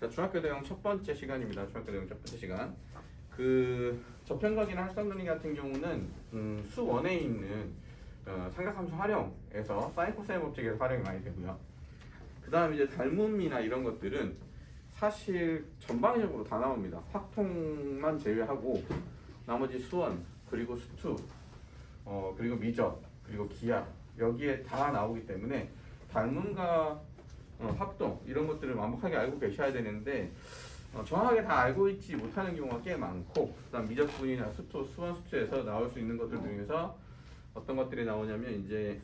자, 중학교 대응 첫 번째 시간입니다. 중학교 대응 첫 번째 시간. 그 저편적이나 할상논리 같은 경우는 수 원에 있는 삼각함수 활용에서 사인 코사인 법칙에서 활용이 많이 되고요. 그 다음에 이제 닮음이나 이런 것들은 사실 전방위적으로 다 나옵니다. 확통만 제외하고 나머지 수원 그리고 수투 그리고 미적 그리고 기하 여기에 다 나오기 때문에 닮음과 합동 이런 것들을 완벽하게 알고 계셔야 되는데 정확하게 다 알고 있지 못하는 경우가 꽤 많고, 그다음 미적분이나 수투, 수원, 수투에서 나올 수 있는 것들 중에서 어떤 것들이 나오냐면 이제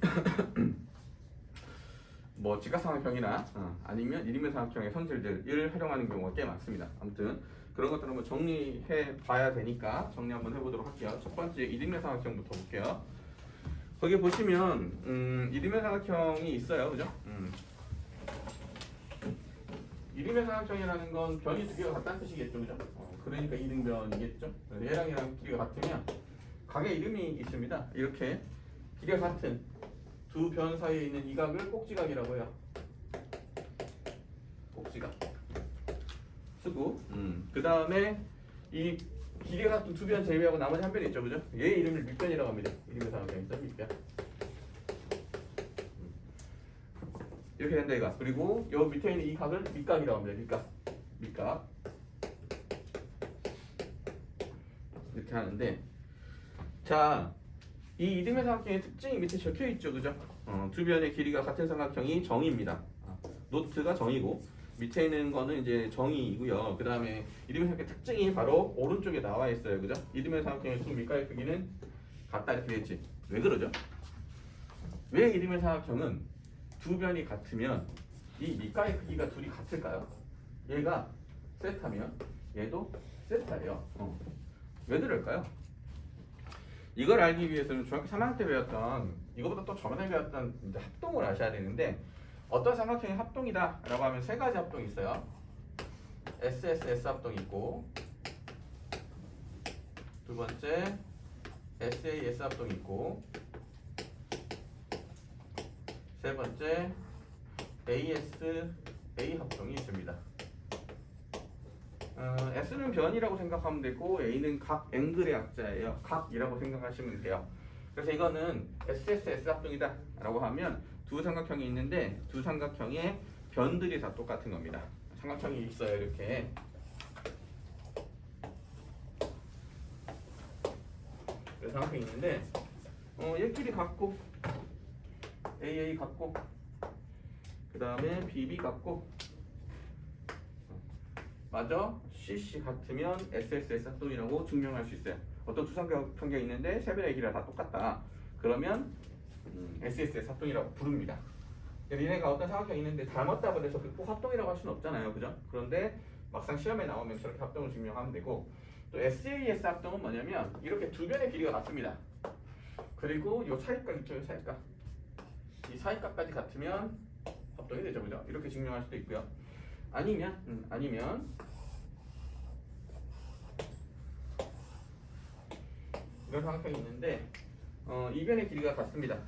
뭐 직각삼각형이나 아니면 일인면삼각형의 성질들을 활용하는 경우가 꽤 많습니다. 아무튼 그런 것들을 한번 정리해 봐야 되니까 정리 한번 해보도록 할게요. 첫 번째 일인면삼각형부터 볼게요. 거기 보시면 일인면삼각형이 있어요, 그죠? 일인면삼각형이라는 건 변이 두 개가 같다는 뜻이겠죠, 그죠? 그러니까 이등변이겠죠. 얘랑 길이가 같으면 각의 이름이 있습니다. 이렇게 길이가 같은 두 변 사이에 있는 이 각을 꼭지각이라고 해요. 꼭지각 쓰고, 그 다음에 이 길이가 같은 두 변 제외하고 나머지 한 변이 있죠, 그죠? 얘 이름을 밑변이라고 합니다. 일인면삼각형에서 밑변. 이렇게 된다 이거. 그리고 요 밑에 있는 이 각을 밑각이라고 합니다. 밑각. 이렇게 하는데, 자, 이 이등변 삼각형의 특징이 밑에 적혀 있죠, 그죠? 두 변의 길이가 같은 삼각형이 정의입니다. 노트가 정의고 밑에 있는 거는 이제 정의이고요. 그 다음에 이등변 삼각형의 특징이 바로 오른쪽에 나와 있어요, 그죠? 이등변 삼각형의 두 밑각의 크기는 같다 이렇게 되겠지. 왜 그러죠? 왜 이등변 삼각형은 두 변이 같으면 이 밑각의 크기가 둘이 같을까요? 얘가 세타면 얘도 세타예요. 왜 그럴까요? 이걸 알기 위해서는 중학교 3학년 때 배웠던, 이거보다 또 전에 배웠던 이제 합동을 아셔야 되는데, 어떤 삼각형이 합동이다 라고 하면 세 가지 합동이 있어요. SSS 합동이 있고, 두 번째 SAS 합동이 있고, 세 번째 ASA 합동이 있습니다. S는 변이라고 생각하면 되고 A는 각 앵글의 약자예요. 각이라고 생각하시면 돼요. 그래서 이거는 SSS 합동이다 라고 하면 두 삼각형이 있는데 두 삼각형의 변들이 다 똑같은 겁니다. 삼각형이 있어요, 이렇게. 삼각형이 있는데 얘끼리 같고 AA 같고 그 다음에 BB 같고 맞아? CC 같으면 SSS 합동이라고 증명할 수 있어요. 어떤 두 삼각형이 있는데 세 변의 길이가 다 똑같다. 그러면 SSS 합동이라고 부릅니다. 니네가 어떤 삼각형이 있는데 닮았다고 해서 꼭 합동이라고 할 수는 없잖아요, 그죠? 그런데 막상 시험에 나오면 저렇게 합동을 증명하면 되고, 또 SAS 합동은 뭐냐면 이렇게 두 변의 길이가 같습니다. 그리고 요 사이각 있죠, 사이각. 이 사이각까지 같으면 합동이 되죠, 그죠? 이렇게 증명할 수도 있고요. 아니면 이런 삼각형이 있는데 이 변의 길이가 같습니다.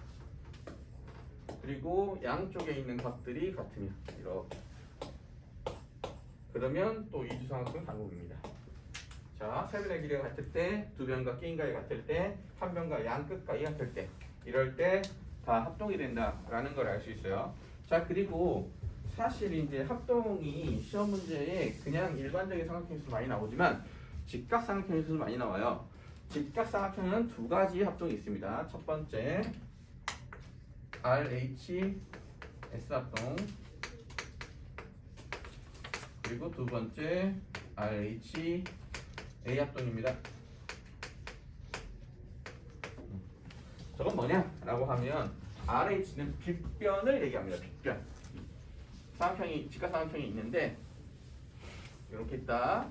그리고 양쪽에 있는 각들이 같으면 이렇게, 그러면 또 이 두 삼각형은 단국입니다. 자, 세 변의 길이가 같을 때, 두 변과 끼인각이 같을 때, 한 변과 양 끝각이 같을 때, 이럴 때 다 합동이 된다라는 걸 알 수 있어요. 자, 그리고 사실 이제 합동이 시험 문제에 그냥 일반적인 삼각형에서 많이 나오지만 직각삼각형에서도 많이 나와요. 직각삼각형은 두 가지 합동이 있습니다. 첫 번째 RHS 합동, 그리고 두 번째 RHA 합동입니다. 저건 뭐냐? 라고 하면 RH는 빗변을 얘기합니다. 빗변. 삼각형이, 직각삼각형이 있는데 이렇게 있다.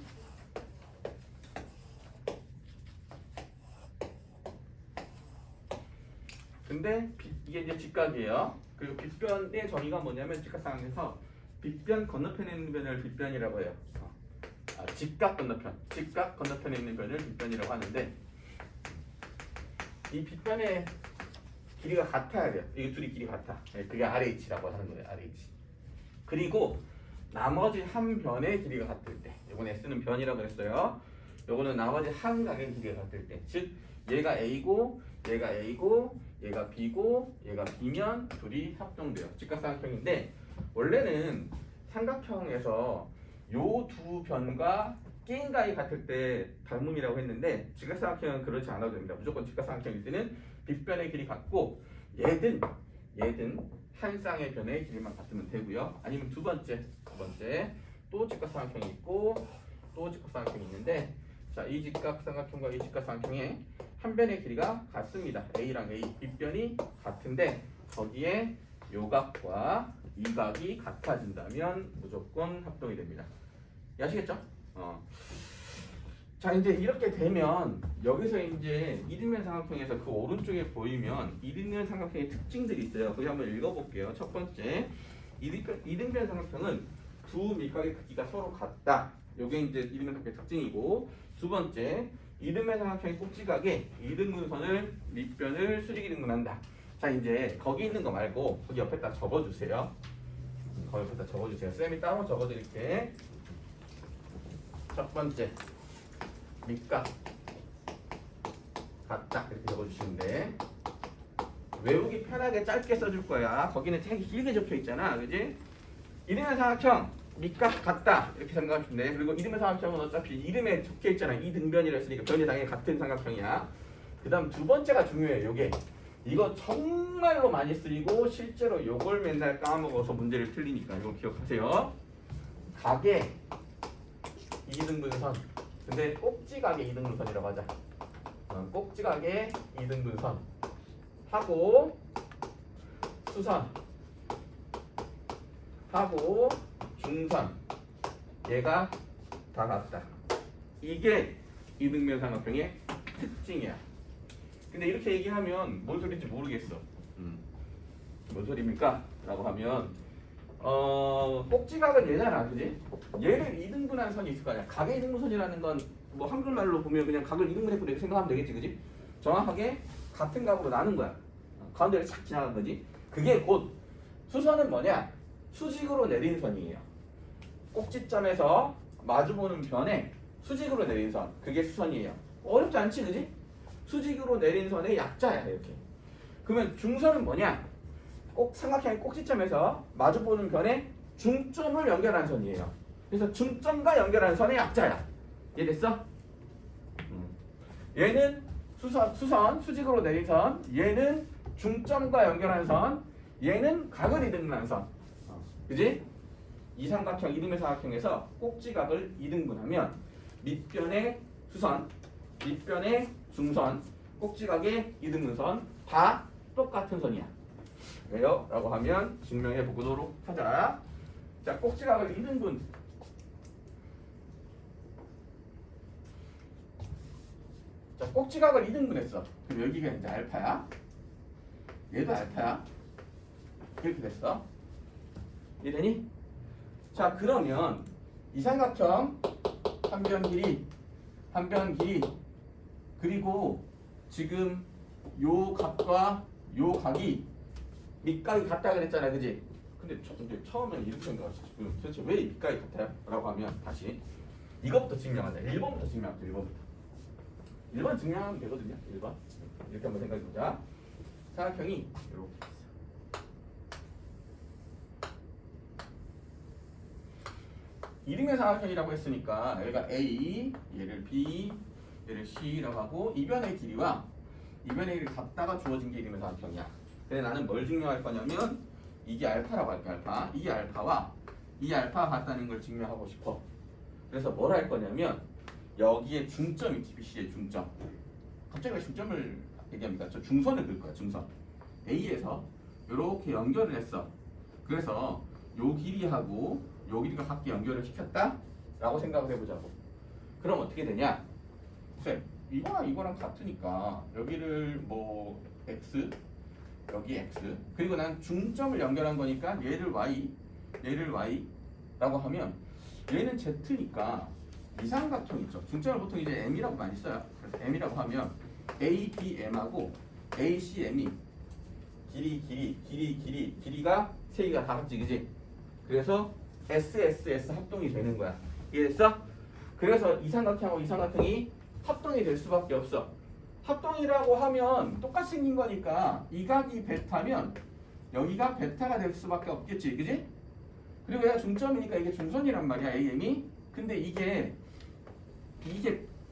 근데 이게 이제 직각이에요. 그리고 빗변의 정의가 뭐냐면 직각삼각형에서 빗변 건너편에 있는 변을 빗변이라고 해요. 직각 건너편에 있는 변을 빗변이라고 하는데, 이 빗변의 길이가 같아야 돼요. 이게 둘이 길이 같아. 그게 RH라고 하는 거예요, RH. 그리고 나머지 한 변의 길이가 같을 때, 이건 S는 변이라고 했어요. 요거는 나머지 한 각의 길이가 같을 때, 즉 얘가 A고 얘가 A고 얘가 B고 얘가 B면 둘이 합동돼요. 직각삼각형인데 원래는 삼각형에서 요 두 변과 끼인각이 같을 때 닮음이라고 했는데 직각삼각형은 그렇지 않아도 됩니다. 무조건 직각삼각형일 때는 빗변의 길이 같고 얘든 한 쌍의 변의 길이만 같으면 되고요. 아니면 두 번째 또 직각삼각형이 있고 또 직각삼각형이 있는데 자, 이 직각삼각형과 이 직각삼각형의 한 변의 길이가 같습니다. A랑 A, 빗변이 같은데 거기에 요 각과 이 각이 같아진다면 무조건 합동이 됩니다. 아시겠죠? 자, 이제 이렇게 되면 여기서 이제 이등변 삼각형에서 그 오른쪽에 보이면 이등변 삼각형의 특징들이 있어요. 그거 한번 읽어볼게요. 첫 번째, 이등변 삼각형은 두 밑각의 크기가 서로 같다. 요게 이제 이등변 삼각형의 특징이고, 두 번째, 이등변 삼각형의 꼭지각에 이등분선을 밑변을 수직이 등분한다. 자, 이제 거기 있는 거 말고 거기 옆에다 적어주세요. 거기 옆에다 적어주세요. 쌤이 따로 적어드릴게. 첫 번째, 밑각 같다 이렇게 적어주시면 돼. 외우기 편하게 짧게 써줄 거야. 거기는 되게 길게 적혀 있잖아, 그지? 이등변 삼각형 밑각 같다 이렇게 생각하시면 돼. 그리고 이등변 삼각형은 어차피 이름에 적혀 있잖아. 이등변이라 했으니까 변이 당연히 같은 삼각형이야. 그다음 두 번째가 중요해. 요게 이거 정말로 많이 쓰이고 실제로 요걸 맨날 까먹어서 문제를 틀리니까 이거 기억하세요. 각의 이등분선. 근데 꼭지각의 이등분선이라고 하자. 꼭지각의 이등분선 하고 수선 하고 중선 얘가 다 같다. 이게 이등변 삼각형의 특징이야. 근데 이렇게 얘기하면 뭔 소리인지 모르겠어. 뭔 소리입니까? 라고 하면 꼭지각은 얘잖아, 그지? 얘를 이등분한 선이 있을 거 아니야. 각의 이등분선이라는 건 뭐 한글말로 보면 그냥 각을 이등분했고 이렇게 생각하면 되겠지, 그지? 정확하게 같은 각으로 나눈 거야. 가운데를 착 지나간 거지. 그게 곧 수선은 뭐냐? 수직으로 내린 선이에요. 꼭지점에서 마주보는 변에 수직으로 내린 선, 그게 수선이에요. 어렵지 않지, 그지? 수직으로 내린 선의 약자야, 이렇게. 그러면 중선은 뭐냐? 꼭 삼각형의 꼭지점에서 마주보는 변에 중점을 연결한 선이에요. 그래서 중점과 연결한 선의 약자야. 이해됐어? 얘는 수선, 수직으로 내린 선. 얘는 중점과 연결한 선. 얘는 각을 이등분한 선. 그지? 이 삼각형, 이등변 삼각형에서 꼭지각을 이등분하면 밑변의 수선, 밑변의 중선, 꼭지각의 이등분선 다 똑같은 선이야. 왜요? 라고 하면 증명해 보도록 하자. 자, 꼭지각을 이등분. 자, 꼭지각을 이등분했어. 그럼 여기가 이제 알파야. 얘도 알파야. 이렇게 됐어. 이해되니? 자, 그러면 이 삼각형 한 변 길이 그리고 지금 요 각과 요 각이 밑각이 같다 그랬잖아, 그지? 근데 처음엔 이렇게 생각하지. 도대체 왜 밑각이 같아요? 라고 하면 다시 이것부터 증명하자. 1번부터 증명하자. 1번 증명하면 되거든요. 1번 이렇게 한번 생각해보자. 삼각형이 이렇게 있어. 이등변 삼각형이라고 했으니까 여기가 A, 얘를 B, 얘를 C라고 하고 이 변의 길이와 이 변의 길이 같다가 주어진 게 이등변 삼각형이야. 근데 나는 뭘 증명할 거냐면 이게 알파라고 할게. 알파. 이 알파와 이 알파가 같다는 걸 증명하고 싶어. 그래서 뭘 할 거냐면 여기에 중점이 있지. BC의 중점. 갑자기 왜 중점을 얘기합니까? 저 중선을 그을 거야. 중선. A에서 이렇게 연결을 했어. 그래서 요 길이하고 요 길이가 같게 연결을 시켰다? 라고 생각을 해보자고. 그럼 어떻게 되냐? 쌤, 이거랑 같으니까 여기를 뭐 X, 여기 X, 그리고 난 중점을 연결한 거니까 얘를 Y 라고 하면 얘는 Z니까 이 삼각형 있죠. 중점을 보통 이제 M이라고 많이 써요. 그래서 M이라고 하면 ABM하고 ACM이 길이가 세 개가 다 같지, 그지? 그래서 SSS 합동이 되는 거야. 이해됐어? 그래서 이 삼각형하고 이 삼각형이 합동이 될 수밖에 없어. 합동이라고 하면 똑같이 생긴 거니까 이 각이 베타면 여기가 베타가 될 수밖에 없겠지, 그지? 그리고 얘가 중점이니까 이게 중선이란 말이야, AM이. 근데 이게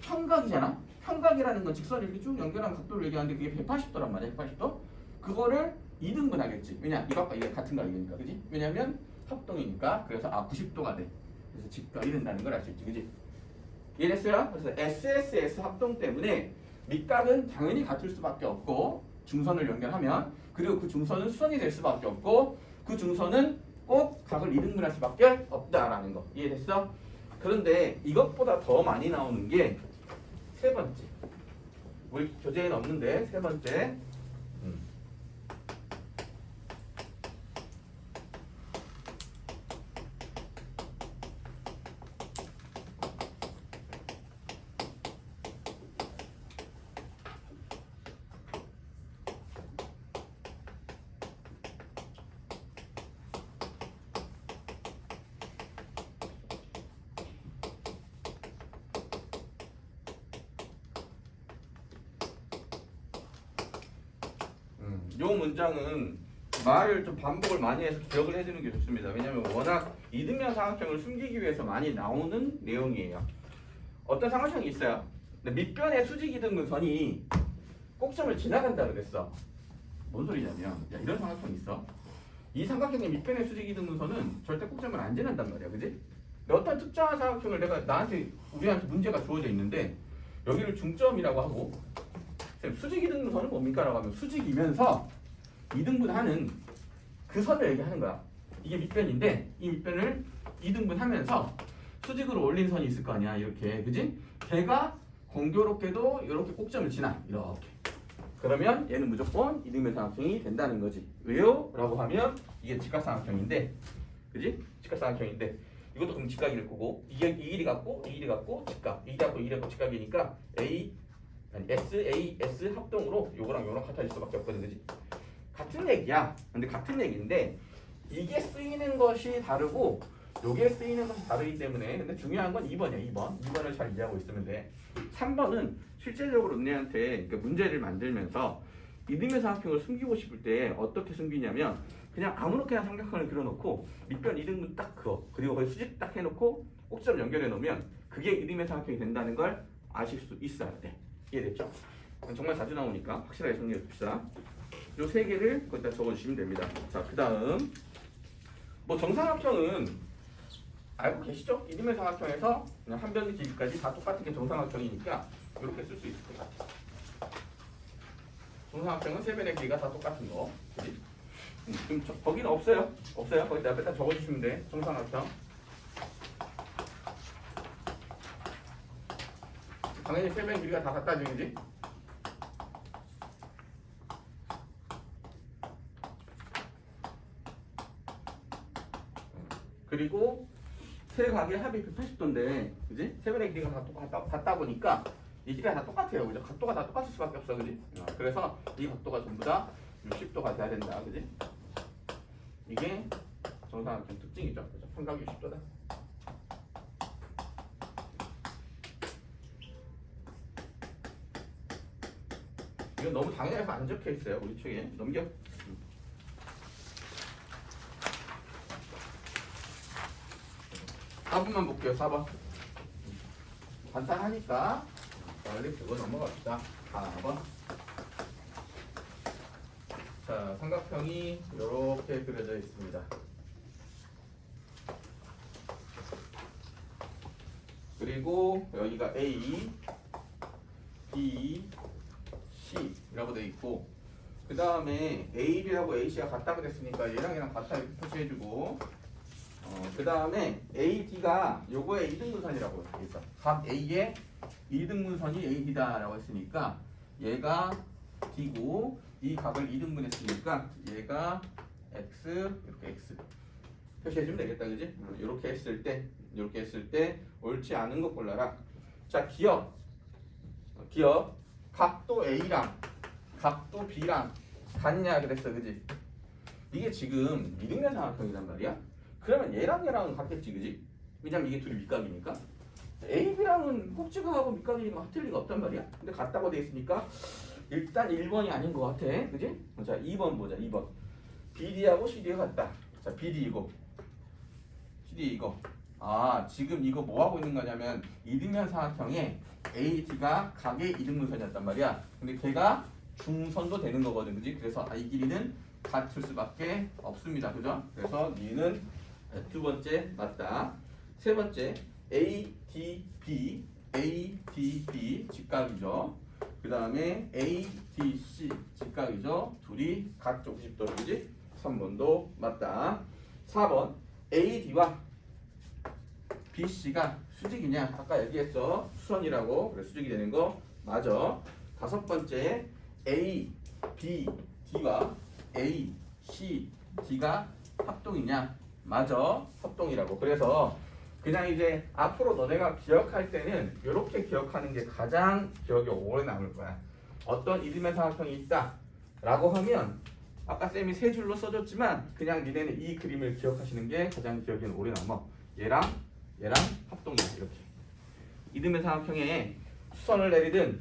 평각이잖아. 평각이라는 건 직선을 이렇게 쭉 연결한 각도를 얘기하는데 그게 180도란 말이야, 180도. 그거를 2등분 하겠지. 왜냐? 이것과 이게 같은 각이니까, 그지? 왜냐면 합동이니까. 그래서 90도가 돼. 그래서 직각이 된다는 걸 알 수 있지, 그지? 이해됐어요? 그래서 SSS 합동 때문에 밑각은 당연히 같을 수밖에 없고 중선을 연결하면, 그리고 그 중선은 수선이 될 수밖에 없고 그 중선은 꼭 각을 2등분할 수밖에 없다라는 거. 이해됐어? 그런데 이것보다 더 많이 나오는 게 세 번째. 우리 교재에는 없는데 세 번째. 요 문장은 말을 좀 반복을 많이 해서 기억을 해두는 게 좋습니다. 왜냐하면 워낙 이등변 삼각형을 숨기기 위해서 많이 나오는 내용이에요. 어떤 삼각형이 있어요. 근데 밑변의 수직 이등분선이 꼭점을 지나간다 그랬어. 뭔 소리냐면, 야, 이런 삼각형이 있어. 이 삼각형의 밑변의 수직 이등분선은 절대 꼭점을 안 지난단 말이야, 그지? 근데 어떤 특정한 삼각형을 우리한테 문제가 주어져 있는데 여기를 중점이라고 하고, 수직 이등분선은 뭡니까? 라고 하면 수직이면서 이등분하는 그 선을 얘기하는 거야. 이게 밑변인데 이 밑변을 이등분하면서 수직으로 올린 선이 있을 거 아니야, 이렇게, 그지? 걔가 공교롭게도 이렇게 꼭점을 지나, 이렇게. 그러면 얘는 무조건 이등변 삼각형이 된다는 거지. 왜요? 라고 하면 이게 직각삼각형인데, 그지? 직각삼각형인데 이것도 그럼 직각일 거고, 이 길이 같고 이 길이 같고 직각, 이 길이 같고 이 길이 같고 직각이니까 SAS 합동으로 요거랑 요거랑 같아질 수밖에 없거든, 그지? 같은 얘기야. 근데 같은 얘기인데 이게 쓰이는 것이 다르고 요게 쓰이는 것이 다르기 때문에, 근데 중요한 건 2번이야. 2번을 잘 이해하고 있으면 돼. 3번은 실제적으로 은혜한테 그 문제를 만들면서 이등변 삼각형을 숨기고 싶을 때 어떻게 숨기냐면, 그냥 아무렇게나 삼각형을 그려놓고 밑변 이등분 딱 그어, 그리고 거기 수직 딱 해놓고 꼭지점 연결해 놓으면 그게 이등변 삼각형이 된다는 걸 아실 수 있어야 돼. 이해됐죠? 정말 자주 나오니까 확실하게 정리해 봅시다. 요 세 개를 거기다 적어주시면 됩니다. 자, 그 다음 뭐 정삼각형은 알고 계시죠? 이등변 삼각형에서 그냥 한 변의 길이까지 다 똑같은 게 정삼각형이니까 이렇게 쓸 수 있을 것 같아요. 정삼각형은 세 변의 길이가 다 똑같은 거, 그지? 그럼 거기는 없어요. 거기다 앞에다 적어주시면 돼. 정삼각형. 당연히 세 변의 길이가 다 같다지, 그지? 그리고 세 각의 합이 180도인데, 그지? 세 변의 길이가 다 같다 보니까 이 길이가 다 똑같아요, 그죠? 각도가 다 똑같을 수밖에 없어, 그지? 그래서 이 각도가 전부 다 60도가 돼야 된다, 그지? 이게 정삼각형 특징이죠, 그죠? 삼각 60도다. 이건 너무 당연해서 안 적혀 있어요, 우리 책에. 넘겨. 4번만 볼게요. 4번. 간단하니까 빨리 그거 넘어갑시다. 4번. 자, 삼각형이 이렇게 그려져 있습니다. 그리고 여기가 A, B, C라고 되어 있고, 그 다음에 AB하고 AC가 같다 그랬으니까 얘랑 얘랑 같다 이렇게 표시해주고, 그 다음에 AD가 요거의 이등분선이라고 되어 있어. 각 A의 이등분선이 AD다라고 했으니까 얘가 D고, 이 각을 이등분했으니까 얘가 X, 이렇게 X 표시해주면 되겠다, 그지? 이렇게 했을 때 옳지 않은 거 골라라. 자, 기억 각도 A랑 각도 B랑 같냐 그랬어, 그지? 이게 지금 이등변 삼각형이란 말이야. 그러면 얘랑은 같겠지, 그지? 왜냐면 이게 둘이 밑각이니까. A, B랑은 꼭지각하고 밑각이니까 같을 리가 없단 말이야. 근데 같다고 돼 있으니까 일단 1번이 아닌 것 같아, 그지? 자, 2번 보자. 2번. BD하고 CD가 같다. 자, BD 이거, CD 이거. 아, 지금 이거 뭐 하고 있는 거냐면 이등변 삼각형에 AD가 각의 이등분선이었단 말이야. 근데 걔가 중선도 되는 거거든, 그지? 그래서 이 길이는 같을 수밖에 없습니다, 그죠? 그래서 니는 두 번째 맞다. 세 번째 ADB, ADB 직각이죠. 그 다음에 ADC 직각이죠. 둘이 각쪽 90도, 그지? 3번도 맞다. 4번 AD와 BC가 수직이냐? 아까 얘기했어. 수선이라고. 그래, 수직이 되는 거 맞아. 다섯 번째 ABD와 ACD가 합동이냐? 맞아. 합동이라고. 그래서 그냥 이제 앞으로 너네가 기억할 때는 이렇게 기억하는 게 가장 기억이 오래 남을 거야. 어떤 이등변 삼각형이 있다 라고 하면 아까 쌤이 세 줄로 써줬지만 그냥 니네는 이 그림을 기억하시는 게 가장 기억이 오래 남아. 얘랑 합동이야. 이렇게 이등변 삼각형에 수선을 내리든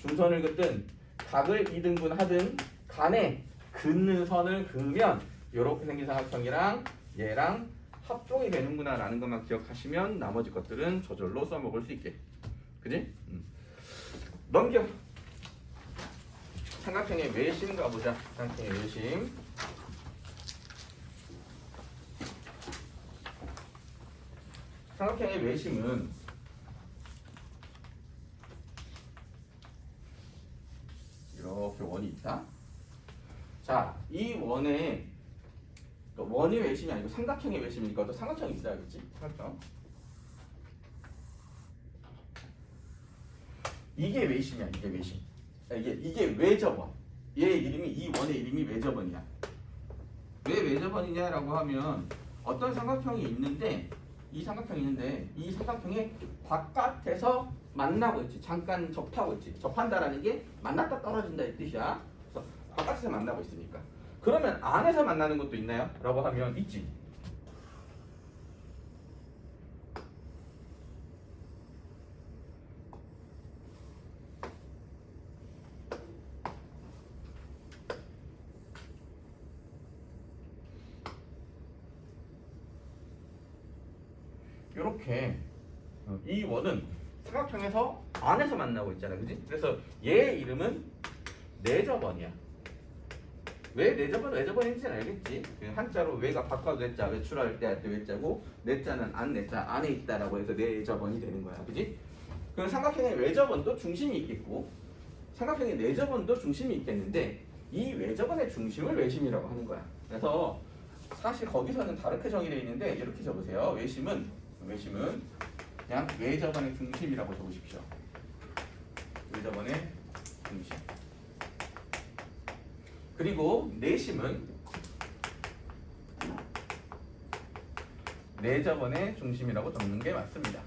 중선을 긋든 각을 2등분 하든 간에 긋는 선을 그으면 이렇게 생긴 삼각형이랑 얘랑 합동이 되는구나 라는 것만 기억하시면 나머지 것들은 저절로 써먹을 수 있게. 그지? 넘겨. 삼각형의 외심 가보자. 삼각형의 외심. 삼각형의 외심은 이렇게 원이 있다. 자, 이 원에 원이 외심이 아니고 삼각형의 외심이니까 또 삼각형이 있어야겠지? 삼각형. 이게 외심이야. 이게 외심. 이게 외접원. 얘 이름이 이 원의 이름이 외접원이야. 왜 외접원이냐라고 하면 어떤 삼각형이 있는데 이 삼각형의 바깥에서 만나고 있지. 잠깐 접하고 있지. 접한다라는 게 만났다 떨어진다 이 뜻이야. 그래서 바깥에서 만나고 있으니까. 그러면 안에서 만나는 것도 있나요? 라고 하면 있지. 이렇게 이 원은 삼각형에서 안에서 만나고 있잖아, 그지? 그래서 얘 이름은 내접원이야. 왜 외접원인지는 알겠지? 한자로 외가 바꿔도 내자, 외출할 때 할 때 외자고 내자는 안 내자 안에 있다라고 해서 내접원이 되는 거야, 그지? 그럼 삼각형의 외접원도 중심이 있겠고 삼각형의 내접원도 중심이 있겠는데 이 외접원의 중심을 외심이라고 하는 거야. 그래서 사실 거기서는 다르게 정의되어 있는데 이렇게 적으세요. 외심은 그냥 외접원의 중심이라고 적으십시오. 외접원의 중심. 그리고 내심은 내접원의 중심이라고 적는 게 맞습니다.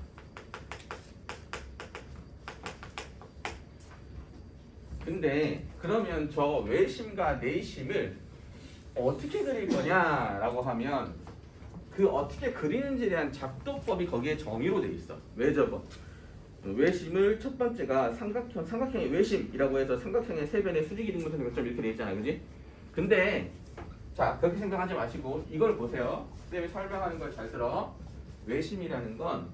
근데 그러면 저 외심과 내심을 어떻게 그릴 거냐라고 하면 그 어떻게 그리는지에 대한 작도법이 거기에 정의로 돼 있어. 외접원. 외심을 첫 번째가 삼각형의 외심이라고 해서 삼각형의 세 변의 수직 이등분선 교점 이렇게 돼 있잖아요, 그지? 근데 자 그렇게 생각하지 마시고 이걸 보세요. 쌤이 설명하는 걸 잘 들어. 외심이라는 건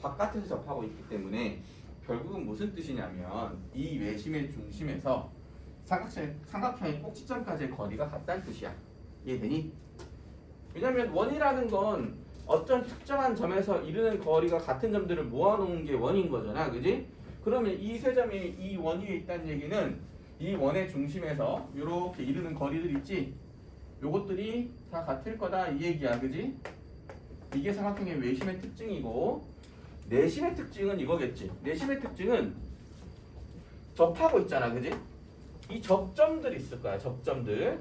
바깥에서 접하고 있기 때문에 결국은 무슨 뜻이냐면 이 외심의 중심에서 삼각형의 꼭지점까지의 거리가 같다는 뜻이야. 이해되니? 왜냐면 원이라는 건 어떤 특정한 점에서 이르는 거리가 같은 점들을 모아놓은 게 원인 거잖아, 그지? 그러면 이 세 점이 이 원 위에 있다는 얘기는 이 원의 중심에서 이렇게 이르는 거리들 있지? 요것들이 다 같을 거다 이 얘기야, 그지? 이게 삼각형의 외심의 특징이고 내심의 특징은 이거겠지. 내심의 특징은 접하고 있잖아, 그지? 이 접점들이 있을 거야, 접점들.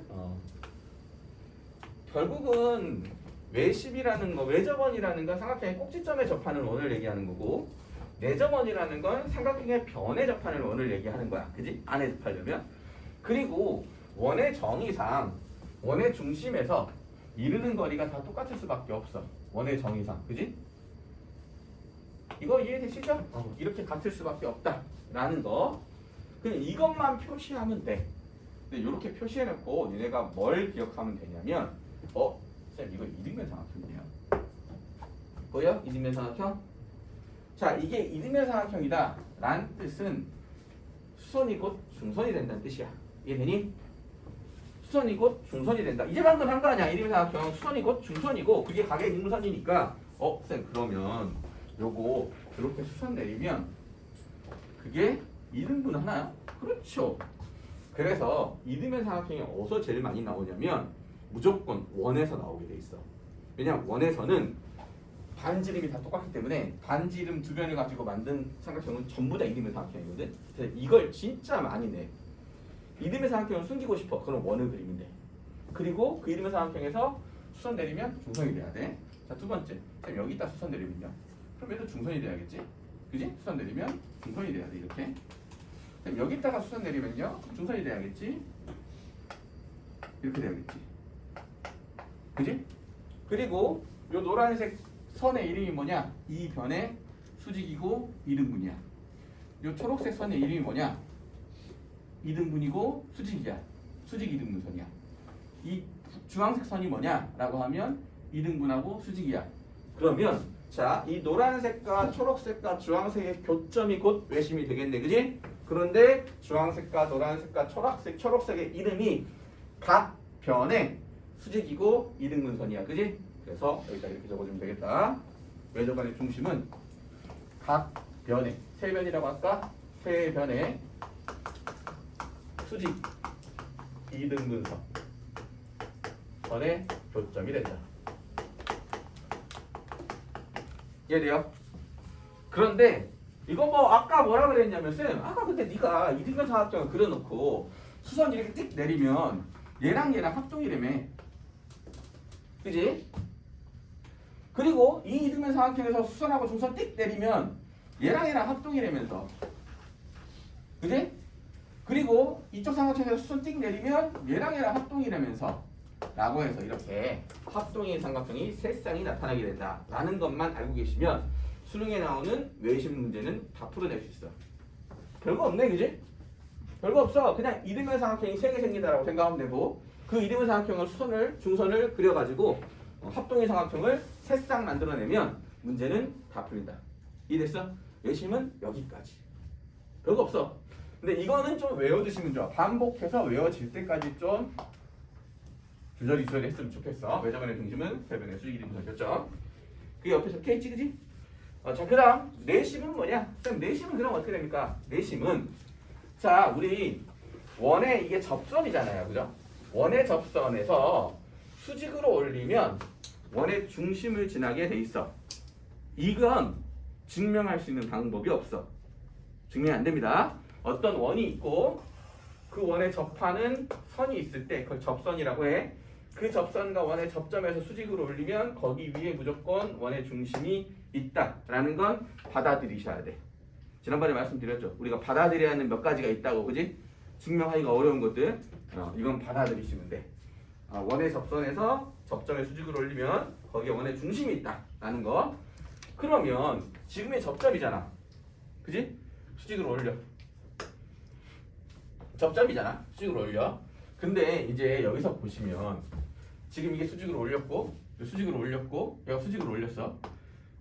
결국은 외심이라는 거, 외접원이라는 건 삼각형의 꼭지점에 접하는 원을 얘기하는 거고 내접원이라는 건 삼각형의 변에 접하는 원을 얘기하는 거야, 그지? 안에 접하려면. 그리고 원의 정의상 원의 중심에서 이르는 거리가 다 똑같을 수밖에 없어. 원의 정의상, 그지? 이거 이해되시죠? 이렇게 같을 수밖에 없다라는 거. 그냥 이것만 표시하면 돼. 근데 이렇게 표시해놓고 얘네가 뭘 기억하면 되냐면, 쌤 이거 이등변 삼각형이에요. 보여? 이등변 삼각형? 자, 이게 이등변 삼각형이다 라는 뜻은 수선이 곧 중선이 된다는 뜻이야. 이해되니? 수선이 곧 중선이 된다. 이제 방금 한 거 아니야. 이등변 삼각형 수선이 곧 중선이고 그게 각의 능선이니까 쌤 그러면 요거 이렇게 수선 내리면 그게 이등분 하나요? 그렇죠. 그래서 이등변 삼각형이 어디서 제일 많이 나오냐면 무조건 원에서 나오게 돼 있어. 왜냐면 원에서는 반지름이 다 똑같기 때문에 반지름 두 변을 가지고 만든 삼각형은 전부 다 이등변 삼각형이거든. 그래서 이걸 진짜 많이 내. 이등변 삼각형을 숨기고 싶어. 그럼 원을 그리면 돼. 그리고 그 이등변 삼각형에서 수선 내리면 중선이 돼야 돼. 자, 두 번째. 쌤 여기다 수선 내리면요. 그럼 얘도 중선이 돼야겠지? 그지? 수선 내리면 중선이 돼야 돼. 이렇게. 쌤 여기다가 수선 내리면요. 중선이 돼야겠지? 이렇게 돼야겠지? 그지? 그리고 요 노란색 선의 이름이 뭐냐? 이 변의 수직이고 이등분이야. 요 초록색 선의 이름이 뭐냐? 이등분이고 수직이야. 수직 이등분선이야. 이 주황색 선이 뭐냐? 라고 하면 이등분하고 수직이야. 그러면 자, 이 노란색과 초록색과 주황색의 교점이 곧 외심이 되겠네. 그지? 그런데 주황색과 노란색과 초록색의 이름이 각 변의 수직이고 이등분선이야. 그지? 그래서 여기다 이렇게 적어주면 되겠다. 외접안의 중심은 각 변의 세 변이라고 할까? 세 변의 수직 이등분선 선의 교점이 된다. 이해돼요? 그런데 이거 뭐 아까 뭐라 그랬냐면 쌤 아까 근데 네가 이등변 삼각형을 그려놓고 수선 이렇게 띡 내리면 얘랑 합동이라며. 그지? 그리고 이 이등변 삼각형에서 수선하고 중선 띡 내리면 얘랑 합동이라면서. 그지? 그리고 이쪽 삼각형에서 수선 띡 내리면 얘랑 합동이라면서 라고 해서 이렇게 합동인 삼각형이 세 쌍이 나타나게 된다 라는 것만 알고 계시면 수능에 나오는 외심 문제는 다 풀어낼 수 있어. 별거 없네. 그지? 별거 없어. 그냥 이등변 삼각형이 세 개 생긴다라고 생각하면 되고 그 이등변 삼각형을 수선을 중선을 그려가지고 합동인 삼각형을 세 쌍 만들어내면 문제는 다 풀린다. 이해됐어? 외심은 여기까지. 별거 없어. 근데 이거는 좀 외워두시면 좋아. 반복해서 외워질 때까지 좀 줄절이 했으면 좋겠어. 외접안의 중심은 세 변의 수직 이등분선이었죠. 그 옆에서 K 찍으지? 자, 그 다음 내심은 뭐냐? 쌤 내심은 그럼 어떻게 됩니까? 내심은 자, 우리 원의 이게 접선이잖아요. 그죠? 원의 접선에서 수직으로 올리면 원의 중심을 지나게 돼 있어. 이건 증명할 수 있는 방법이 없어. 증명이 안 됩니다. 어떤 원이 있고 그 원에 접하는 선이 있을 때 그걸 접선이라고 해. 그 접선과 원의 접점에서 수직으로 올리면 거기 위에 무조건 원의 중심이 있다라는 건 받아들이셔야 돼. 지난번에 말씀드렸죠. 우리가 받아들여야 하는 몇 가지가 있다고. 그지? 증명하기가 어려운 것들 이건 받아들이시면 돼. 원의 접선에서 접점에 수직으로 올리면 거기에 원의 중심이 있다라는 거. 그러면 지금의 접점이잖아. 그지? 수직으로 올려. 접점이잖아. 수직으로 올려. 근데 이제 여기서 보시면 지금 이게 수직으로 올렸고 수직으로 올렸고 얘가 수직으로 올렸어.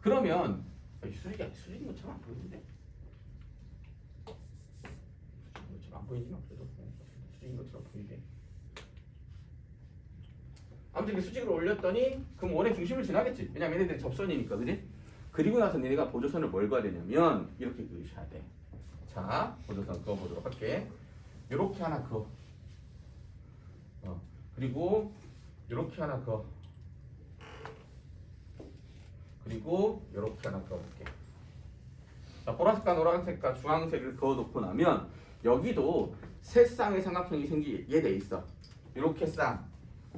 그러면 수직인 것처럼 안 보이는데? 수직인 것처럼 안 보이지만 그래도 수직인 것처럼 보이게. 아무튼 이게 수직으로 올렸더니 그럼 원의 중심을 지나겠지. 왜냐면 얘네들이 접선이니까. 그지? 그리고 나서 얘네가 보조선을 뭘 그어야 되냐면 이렇게 그리셔야 돼. 자, 보조선 그어보도록 할게. 요렇게 하나 그어. 그리고 요렇게 하나 그어. 그리고 요렇게 하나 그어볼게. 자, 보라색과 노란색과 주황색을 그어놓고 나면 여기도 세 쌍의 삼각형이 생기게 돼 있어. 요렇게 쌍,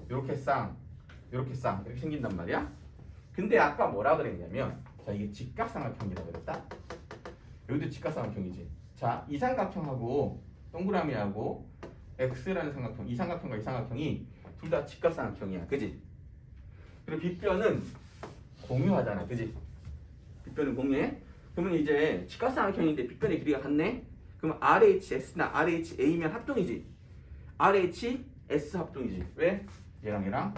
요렇게 쌍, 요렇게 쌍 이렇게 생긴단 말이야. 근데 아까 뭐라 그랬냐면 자, 이게 직각삼각형이라고 그랬다. 여기도 직각삼각형이지. 자, 이 삼각형하고 동그라미하고 X라는 삼각형, 이 삼각형과 이 삼각형이 둘 다 직각삼각형이야. 그지? 그리고 빗변은 공유하잖아, 그지? 빗변은 공유해. 그러면 이제 직각삼각형인데 빗변의 길이가 같네. 그럼 RHS나 RHA면 합동이지. RHS 합동이지. 왜? 얘랑 얘랑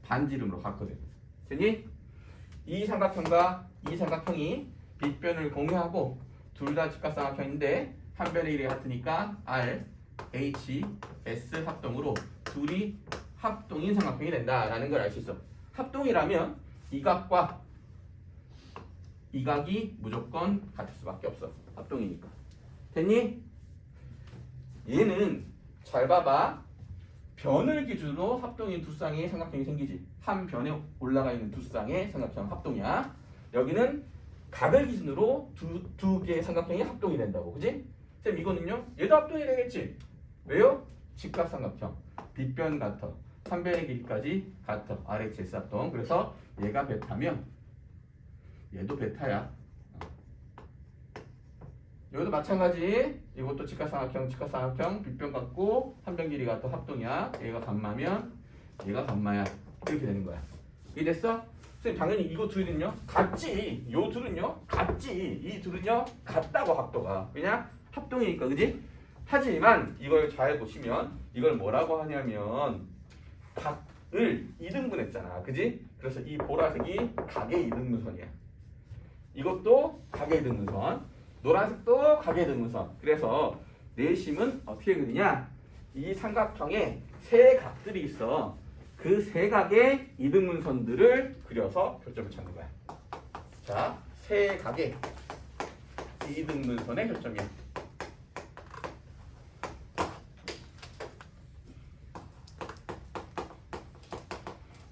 반지름으로 같거든. 됐니? 이 삼각형과 이 삼각형이 빗변을 공유하고 둘 다 직각삼각형인데 한 변의 길이가 같으니까 RHS 합동으로 둘이 합동인 삼각형이 된다라는 걸 알 수 있어. 합동이라면 이 각과 이 각이 무조건 같을 수밖에 없어. 합동이니까. 됐니? 얘는 잘 봐봐. 변을 기준으로 합동인 두 쌍의 삼각형이 생기지. 한 변에 올라가 있는 두 쌍의 삼각형 합동이야. 여기는 각을 기준으로 두 개의 삼각형이 합동이 된다고. 그지? 쌤 이거는요? 얘도 합동이 되겠지. 왜요? 직각삼각형. 빗변 같아. 3변의 길이까지 같아. RHS 합동. 그래서 얘가 베타면 얘도 베타야. 여기도 마찬가지. 이것도 직각삼각형, 빗변 같고 한 변 길이가 또 합동이야. 얘가 감마면 얘가 감마야. 이렇게 되는 거야. 이해됐어? 선생님 당연히 이거 둘은요 같지. 요 둘은요 같지. 이 둘은요 같다고 각도가. 그냥 합동이니까, 그지? 하지만 이걸 잘 보시면 이걸 뭐라고 하냐면 각을 이등분했잖아, 그지? 그래서 이 보라색이 각의 이등분선이야. 이것도 각의 이등분선, 노란색도 각의 이등분선. 그래서 내심은 어떻게 그리냐? 이 삼각형에 세 각들이 있어. 그 세 각의 이등분선들을 그려서 교점을 찾는 거야. 자, 세 각의 이등분선의 교점이야.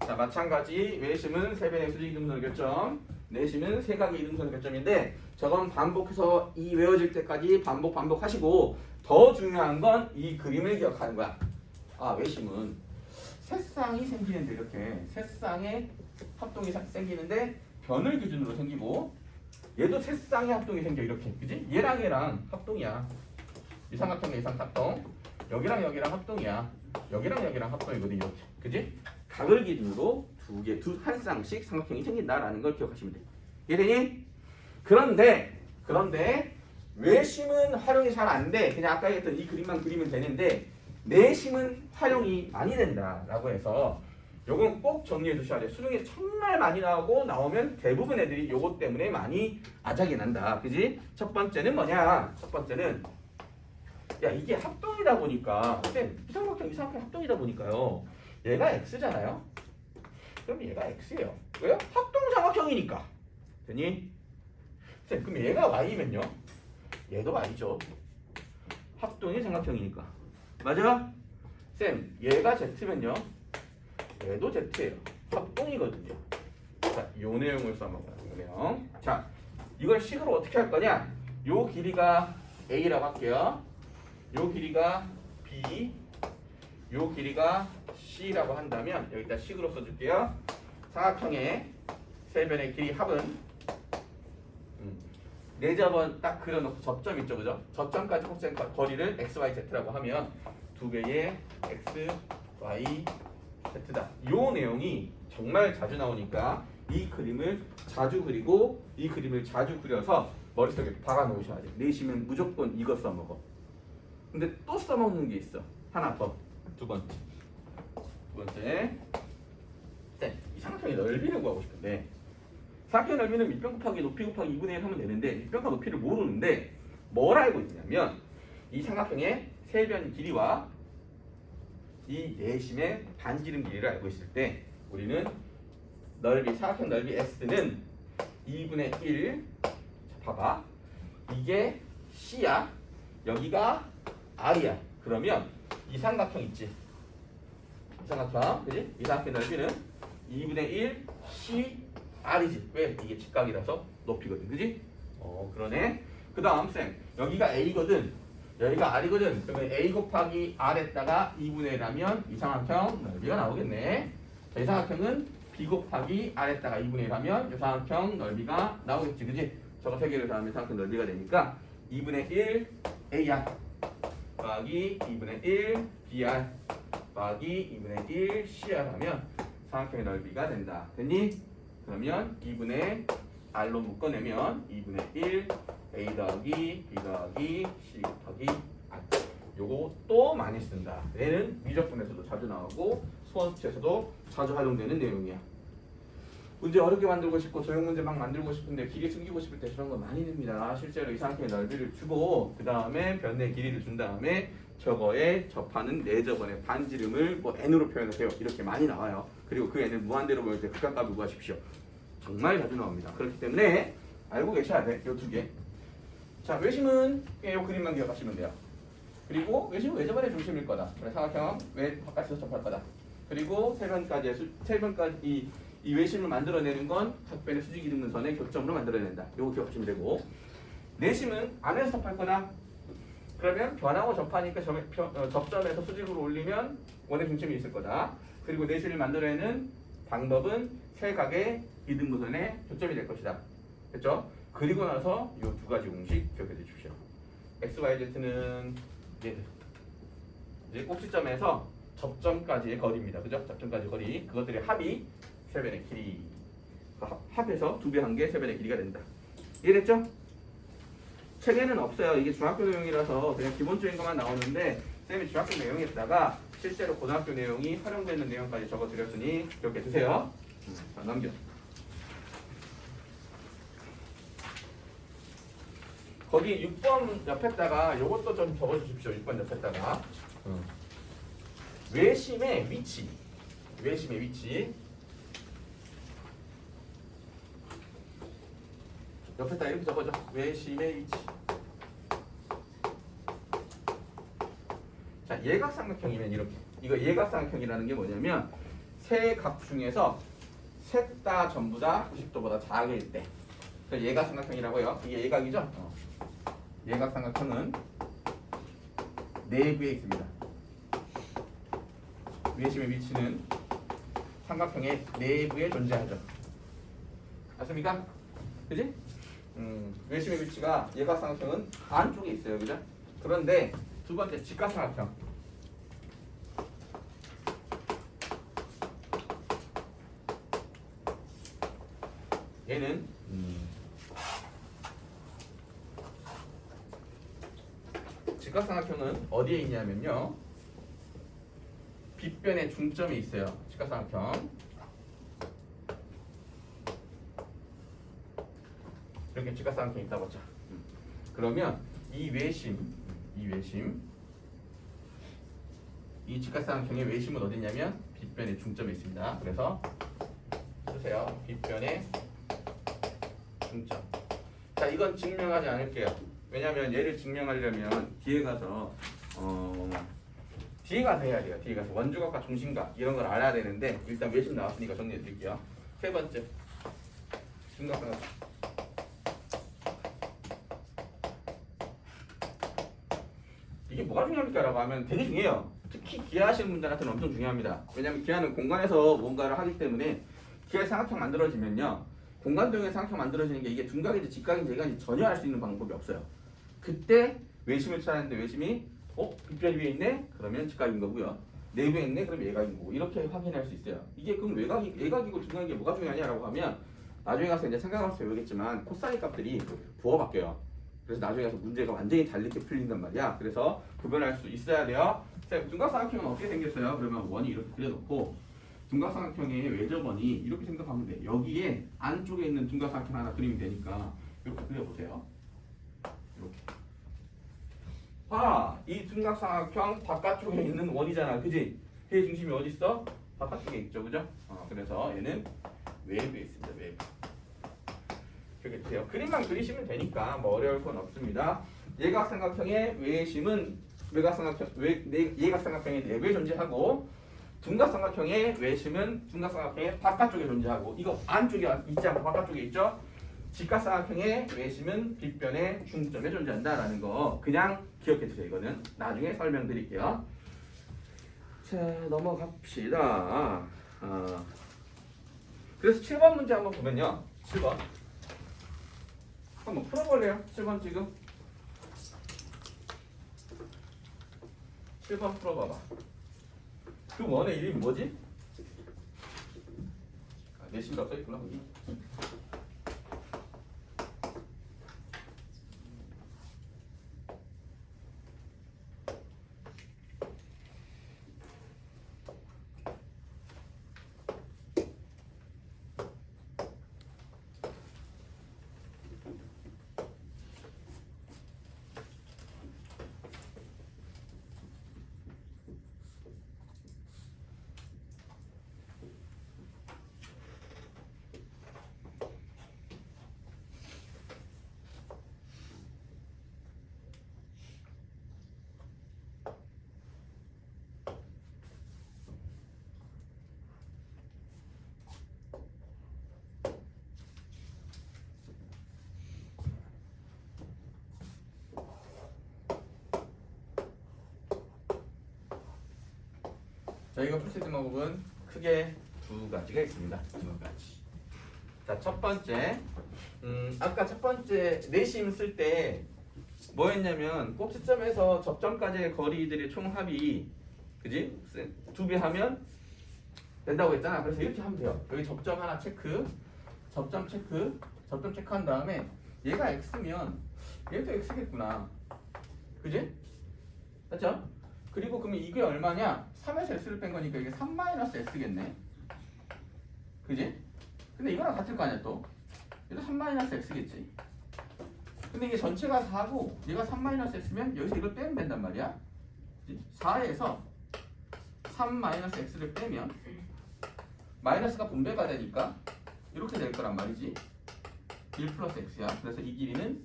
자, 마찬가지 외심은 세 변의 수직 이등분선의 교점, 내심은 세 각의 이등분선의 교점인데 저건 반복해서 이 외워질 때까지 반복하시고 더 중요한 건 이 그림을 기억하는 거야. 아, 외심은 세 쌍이 생기는데 이렇게 세 쌍의 합동이 생기는데 변을 기준으로 생기고 얘도 세 쌍의 합동이 생겨 이렇게, 그지? 얘랑 합동이야. 이 삼각형의 이삼합동. 여기랑 여기랑 합동이야. 여기랑 여기랑 합동이거든 이렇게, 그지? 각을 기준으로 한 쌍씩 삼각형이 생긴다라는 걸 기억하시면 돼. 이해되니? 그런데 외심은 활용이 잘 안 돼. 그냥 아까 했던 이 그림만 그리면 되는데 내심은 활용이 많이 된다라고 해서 요건 꼭 정리해 두셔야 돼. 수능에 정말 많이 나오면 대부분 애들이 요것 때문에 많이 아작이 난다. 그지? 첫 번째는 뭐냐? 첫 번째는 야, 이게 합동이다 보니까 이 삼각형 합동이다 보니까요. 얘가 x잖아요. 그럼 얘가 x예요. 왜요? 합동 삼각형이니까. 되니? 쌤, 그럼 얘가 y면요? 얘도 y죠. 합동의 삼각형이니까. 맞아? 쌤, 얘가 z면요? 얘도 z예요. 합동이거든요. 자, 요 내용을 써먹어요. 요 내용. 자, 이걸 식으로 어떻게 할 거냐? 요 길이가 a라고 할게요. 요 길이가 b, 요 길이가 c라고 한다면 여기다 식으로 써줄게요. 삼각형의 세 변의 길이 합은 네 점은 딱 그려놓고 접점 있죠, 그죠? 접점까지 곡선 거리를 x, y, z라고 하면 두 개의 x, y, z다. 요 내용이 정말 자주 나오니까 이 그림을 자주 그리고 이 그림을 자주 그려서 머릿속에 박아 놓으셔야 돼. 내시면 무조건 이거 써먹어. 근데 또 써먹는 게 있어. 하나 더. 두 번째. 이 삼각형의 넓이를 구하고 싶은데 삼각형의 넓이는 밑변 곱하기 높이 곱하기 2분의 1 하면 되는데 밑변과 높이를 모르는데 뭘 알고 있냐면 이 삼각형의 세변 길이와 이 내심의 반지름 길이를 알고 있을 때 우리는 삼각형 넓이 S는 2분의 1. 자, 봐봐. 이게 C야. 여기가 R이야. 그러면 이 삼각형 있지? 이 삼각형, 그지? 이 삼각형 넓이는 2분의 1 C R이지. 왜? 이게 직각이라서 높이거든, 그지? 그러네. 그 다음 쌤, 여기가 A거든. 여기가 R이거든. 그러면 A 곱하기 R에다가 2분의 1하면 이 삼각형 넓이가 나오겠네. 자, 이 삼각형은 B 곱하기 R에다가 2분의 1하면 이 삼각형 넓이가 나오겠지, 그지? 저거 세 개를 더하면 삼각형 넓이가 되니까 2분의 1 AR 더하기 2분의 1 BR 더하기 2분의 1 CR 하면 삼각형의 넓이가 된다. 됐니? 그러면 2분의 R로 묶어내면 2분의 1 A 더하기 B 더하기 C 더하기 R. 요거 또 많이 쓴다. 얘는 미적분에서도 자주 나오고 수원수치에서도 자주 활용되는 내용이야. 문제 어렵게 만들고 싶고 도형 문제 막 만들고 싶은데 길이 숨기고 싶을 때 저런 거 많이 냅니다. 실제로 이 삼각형의 넓이를 주고 그 다음에 변의 길이를 준 다음에 저거에 접하는 내접원의 반지름을 뭐 n으로 표현하세요. 이렇게 많이 나와요. 그리고 그 n을 무한대로 보일 때 극한값을 구하십시오. 정말 자주 나옵니다. 그렇기 때문에 알고 계셔야 돼. 요 두 개. 자, 외심은 이 그림만 기억하시면 돼요. 그리고 외심은 외접원의 중심일 거다. 그래서 삼각형 외 바깥에서 접할 거다. 그리고 세 번까지 이 외심을 만들어내는 건 각 변의 수직 이등분선의 교점으로 만들어낸다. 요거 기억하시면 되고, 내심은 안에서 접할 거다. 그러면 변하고 접하니까 접점에서 수직으로 올리면 원의 중심이 있을 거다. 그리고 내심을 만들어내는 방법은 세 각의 이등분선의 교점이 될 것이다. 됐죠? 그리고 나서 이 두 가지 공식 기억해 주십시오. x, y, z는 이제 꼭지점에서 접점까지의 거리입니다. 그죠? 접점까지 거리. 그것들의 합이 세변의 길이. 합해서 2배 한 개, 세변의 길이가 된다. 이해됐죠? 책에는 없어요. 이게 중학교 내용이라서 그냥 기본적인 것만 나오는데 쌤이 중학교 내용에다가 실제로 고등학교 내용이 활용되는 내용까지 적어드렸으니 기억해 두세요. 자, 넘겨. 거기 6번 옆에다가 요것도 좀 적어주십시오. 6번 옆에다가 외심의 위치. 외심의 위치. 옆에다 이렇게 적어줘. 외심의 위치. 자, 예각삼각형이면 이렇게. 이거 예각삼각형이라는 게 뭐냐면 세 각 중에서 셋 다 전부 다 90도보다 작을 때. 그래서 예각삼각형이라고요. 이게 예각이죠? 예각삼각형은 내부에 있습니다. 외심의 위치는 삼각형의 내부에 존재하죠. 맞습니까? 그지? 외심의 위치가 예각삼각형은 안쪽에 있어요. 그죠? 그런데 두 번째 직각삼각형. 얘는 직각삼각형은 어디에 있냐면요. 빗변의 중점이 있어요. 직각삼각형. 이렇게 직각삼각형이 있다고 자. 그러면 이 외심, 이 직각삼각형의 외심은 어디냐면 빗변의 중점에 있습니다. 그래서 쓰세요. 빗변의 중점. 자, 이건 증명하지 않을게요. 왜냐하면 얘를 증명하려면 뒤에 가서 해야 돼요. 뒤에 가서 원주각과 중심각 이런 걸 알아야 되는데 일단 외심 나왔으니까 정리해 드릴게요. 세 번째 중각삼각형. 이게 뭐가 중요합니까? 라고 하면 되게 중요해요. 특히 기하하시는 분들한테는 엄청 중요합니다. 왜냐하면 기하는 공간에서 뭔가를 하기 때문에 기하의 삼각형 만들어지면요. 공간도형의 삼각형 만들어지는 게 이게 둔각인지 직각인지 예각인지 전혀 알 수 있는 방법이 없어요. 그때 외심을 찾았는데 외심이 빗변 위에 있네? 그러면 직각인 거고요. 내부에 있네? 그러면 예각인 거고. 이렇게 확인할 수 있어요. 이게 그럼 예각이고 둔각인 게 뭐가 중요하냐라고 하면 나중에 가서 이제 생각하면서 배우겠지만 코사인 값들이 부호 바뀌어요. 그래서 나중에 가서 문제가 완전히 다르게 풀린단 말이야. 그래서 구별할 수 있어야 돼요. 둔각삼각형은 어떻게 생겼어요? 그러면 원이 이렇게 그려놓고 둔각삼각형의 외접원이 이렇게 생각하면 돼. 여기에 안쪽에 있는 둔각삼각형 하나 그리면 되니까 이렇게 그려보세요. 이렇게. 이 둔각삼각형 바깥쪽에 있는 원이잖아. 그지? 얘의 중심이 어디 있어? 바깥쪽에 있죠. 그죠? 그래서 얘는 외부에 있습니다. 외부. 이렇게 돼요. 그림만 그리시면 되니까 뭐 어려울 건 없습니다. 예각삼각형의 외심은 예각삼각형의 내부에 존재하고 둔각삼각형의 외심은 둔각삼각형의 바깥쪽에 존재하고 이거 안쪽에 있지 않고 바깥쪽에 있죠? 직각삼각형의 외심은 빗변의 중점에 존재한다라는 거 그냥 기억해 두세요. 이거는 나중에 설명드릴게요. 자, 넘어갑시다. 그래서 7번 문제 한번 보면요. 7번 한번 풀어볼래요? 7번 지금 7번 풀어봐봐. 그 원의 이름이 뭐지? 내심이라고 써있구나 거기. 저희가 풀 수 있는 방법은 크게 두 가지가 있습니다. 두 가지. 자, 첫 번째, 아까 첫 번째 내심 쓸 때 뭐 했냐면 꼭지점에서 접점까지의 거리들의 총합이 그지? 2배 하면 된다고 했잖아. 그래서 이렇게 하면 돼요. 여기 접점 하나 체크, 접점 체크한 다음에 얘가 x면 얘도 x겠구나. 그지? 맞죠? 그리고 그러면 이게 얼마냐? 3에서 x를 뺀 거니까 이게 3-s겠네. 그지? 근데 이거랑 같을 거 아니야 또. 얘도 3-x겠지. 근데 이게 전체가 4고 얘가 3-x면 여기서 이걸 빼면 된단 말이야. 그치? 4에서 3-x를 빼면 마이너스가 분배가 되니까 이렇게 될 거란 말이지. 1 플러스 x야. 그래서 이 길이는